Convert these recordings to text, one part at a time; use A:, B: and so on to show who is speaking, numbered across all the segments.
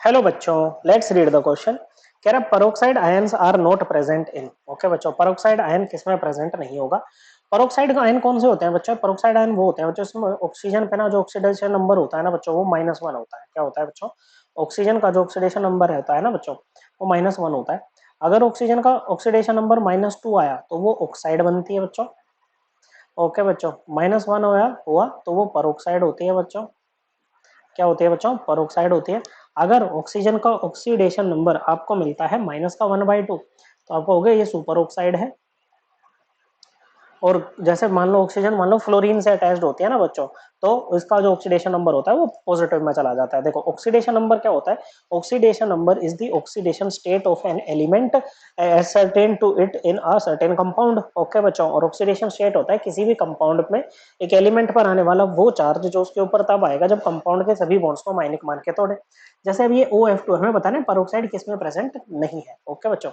A: Hello बच्चों, let's read the question. कह रहा peroxide ions are not present in. Okay बच्चों, पेरोक्साइड आयन किसमें प्रेजेंट नहीं होगा? पेरोक्साइड का आयन कौन से होते हैं बच्चों? पेरोक्साइड आयन वो होते हैं बच्चों इसमें ऑक्सीजन पे ना जो ऑक्सीडेशन नंबर होता है ना बच्चों, वो -1 होता है। क्या होता है बच्चों? ऑक्सीजन का जो ऑक्सीडेशन नंबर होता है ना बच्चों, वो -1 होता है। अगर ऑक्सीजन का ऑक्सीडेशन नंबर -2 आया तो वो ऑक्साइड बनती है बच्चों। ओके बच्चों, -1 हुआ तो वो पेरोक्साइड होती है बच्चों। क्या होती है बच्चों? पेरोक्साइड होती है। अगर ऑक्सीजन का ऑक्सीडेशन नंबर आपको मिलता है -1/2 तो आपको हो गया ये सुपर ऑक्साइड है। और जैसे मान लो ऑक्सीजन मान लो फ्लोरीन से अटैच्ड होती है ना बच्चों, तो इसका जो ऑक्सीडेशन नंबर होता है वो पॉजिटिव में चला जाता है। देखो ऑक्सीडेशन नंबर क्या होता है? Oxidation number is the oxidation state of an element certain to it in a certain compound. Okay बच्चों, और ऑक्सीडेशन स्टेट होता है किसी भी कंपाउंड में एक एलिमेंट पर आने वाला वो चार्ज जो उसके ऊपर तब आएगा जब कंपाउंड के सभी बॉन्ड्स को आयनिक मान के तोड़े। जैसे अब ये OF2 हमें बताना है पेरोक्साइड किसमें प्रेजेंट नहीं है। ओके बच्चों,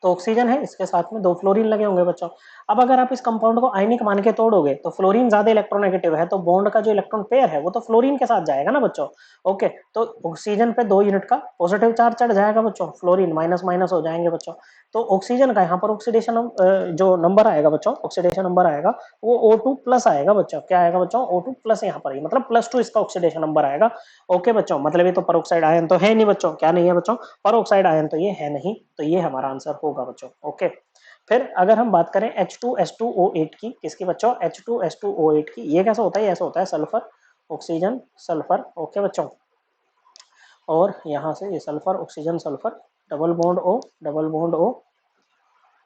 A: तो ऑक्सीजन है, इसके साथ में 2 फ्लोरीन लगे होंगे बच्चों। अब अगर आप इस कंपाउंड को आयनिक मान के तोड़ोगे तो फ्लोरीन ज्यादा इलेक्ट्रोनेगेटिव है, तो बॉन्ड का जो इलेक्ट्रॉन पेयर है वो तो फ्लोरीन के साथ जाएगा ना बच्चों। ओके, तो ऑक्सीजन पे 2 यूनिट का पॉजिटिव चार्ज चढ़ जाएगा बच्चों, फ्लोरीन माइनस माइनस हो जाएंगे बच्चों। तो ऑक्सीजन का यहाँ पर ऑक्सीडेशन जो नंबर आएगा बच्चों, ऑक्सीडेशन नंबर आएगा वो O2 प्लस आएगा बच्चों। क्या आएगा बच्चों? O2 प्लस यहाँ पर ही, मतलब +2 इसका ऑक्सीडेशन नंबर आएगा। ओके बच्चों, मतलब ये तो पेरोक्साइड आयन तो है नहीं बच्चों। क्या नहीं है बच्चों? पेरोक्साइड आयन तो ये है नहीं, तो ये हमारा आंसर होगा बच्चों। ओके, फिर अगर हम बात करें H2S2O8 की, किसकी बच्चों? H2S2O8 की। ये कैसा होता है? ऐसा होता है सल्फर ऑक्सीजन सल्फर। ओके बच्चों, और यहाँ से ये sulphur oxygen sulphur, double bond O, double bond O,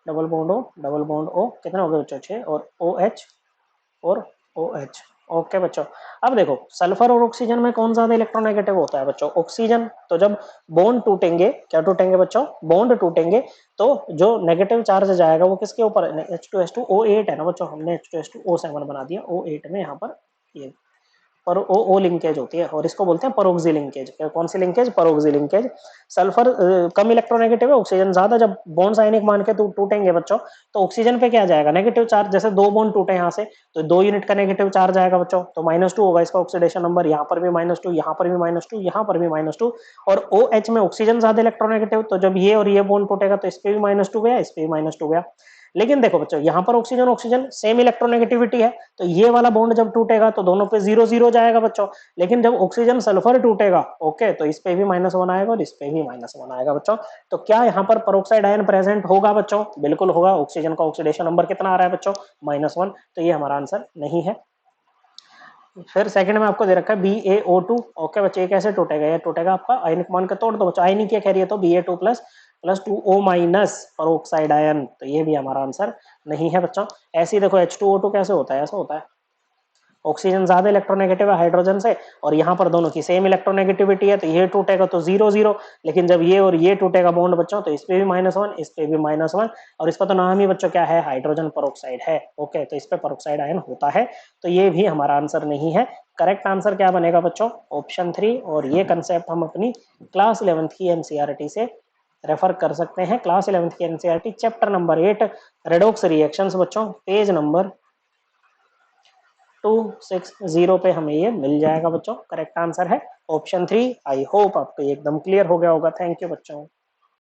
A: double bond O, double bond O, कितने हो गए बच्चों? 6, और OH और OH। ओके बच्चों, अब देखो सल्फर और ऑक्सीजन में कौन ज्यादा इलेक्ट्रोनेगेटिव होता है बच्चों? ऑक्सीजन। तो जब बॉन्ड टूटेंगे, क्या टूटेंगे बच्चों? बॉन्ड टूटेंगे, तो जो नेगेटिव चार्ज जाएगा वो किसके ऊपर? H2S2O8 है ना बच्चों, हमने H2SO7 बना दिया O8 में यहाँ पर। ये पर ओ लिंकेज होती है और इसको बोलते हैं परोक्सी लिंकेज। कौन सी लिंकेज? Peroxy linkage. सल्फर कम इलेक्ट्रोनेगेटिव है, ऑक्सीजन ज्यादा। जब बॉन्ड्स आयनिक मान के टूटेंगे बच्चों, तो ऑक्सीजन पे क्या जाएगा? Negative charge. जैसे 2 बॉन्ड टूटे यहाँ से, तो 2 यूनिट का नेगेटिव चार्ज आएगा बच्चों, तो -2 होगा इसका ऑक्सीडेशन नंबर। यहाँ पर भी -2, यहाँ पर भी -2, यहाँ पर भी -2। और OH में ऑक्सीजन ज्यादा इलेक्ट्रोनेगेटिव, तो जब ये और ये बॉन्ड टूटेगा तो इस पे भी -2 गया, इस पे भी -2 गया। लेकिन देखो बच्चों, यहाँ पर ऑक्सीजन ऑक्सीजन सेम इलेक्ट्रोनेगेटिविटी है, तो ये वाला बॉन्ड जब टूटेगा तो दोनों पे 0 0 जाएगा बच्चों। लेकिन जब ऑक्सीजन सल्फर टूटेगा, ओके, तो इस पे भी -1 आएगा और इस पे भी -1 आएगा बच्चों। तो क्या यहाँ पर पेरोक्साइड आयन प्रेजेंट होगा बच्चों? बिल्कुल होगा। ऑक्सीजन का ऑक्सीडेशन नंबर कितना आ रहा है बच्चों? -1, तो ये हमारा आंसर नहीं है। फिर सेकंड में आपको दे रखा है BaO2। ओके बच्चे, ये कैसे टूटेगा? ये टूटेगा आपका आयनिक मान के तोड़ दो बच्चों, आयनिक क्या कह रही है, तो BaO2 plus 2O- peroxide ion, तो ये भी हमारा आंसर नहीं है बच्चों। ऐसे ही देखो H2O2 कैसे होता है? ऐसा होता है, ऑक्सीजन ज्यादा इलेक्ट्रोनेगेटिव है हाइड्रोजन से, और यहाँ पर दोनों की सेम इलेक्ट्रोनेगेटिविटी है, तो ये टूटेगा तो 0 0। लेकिन जब ये और ये टूटेगा बॉन्ड बच्चों, तो इस पे भी -1, इस पे भी -1, और इसका तो नाम ही बच्चों क्या है? हाइड्रोजन पेरोक्साइड है। ओके, तो इस पे पेरोक्साइड आयन होता है, तो ये भी हमारा आंसर नहीं है। करेक्ट आंसर क्या बनेगा बच्चों? ऑप्शन 3। और ये कंसेप्ट हम अपनी क्लास 11th की NCERT से रेफर कर सकते हैं। क्लास 11th की NCERT chapter number 8 redox reactions बच्चों, पेज नंबर 260 पे हमें ये मिल जाएगा बच्चों। करेक्ट आंसर है ऑप्शन 3। आई होप आपको एकदम क्लियर हो गया होगा। थैंक यू बच्चों।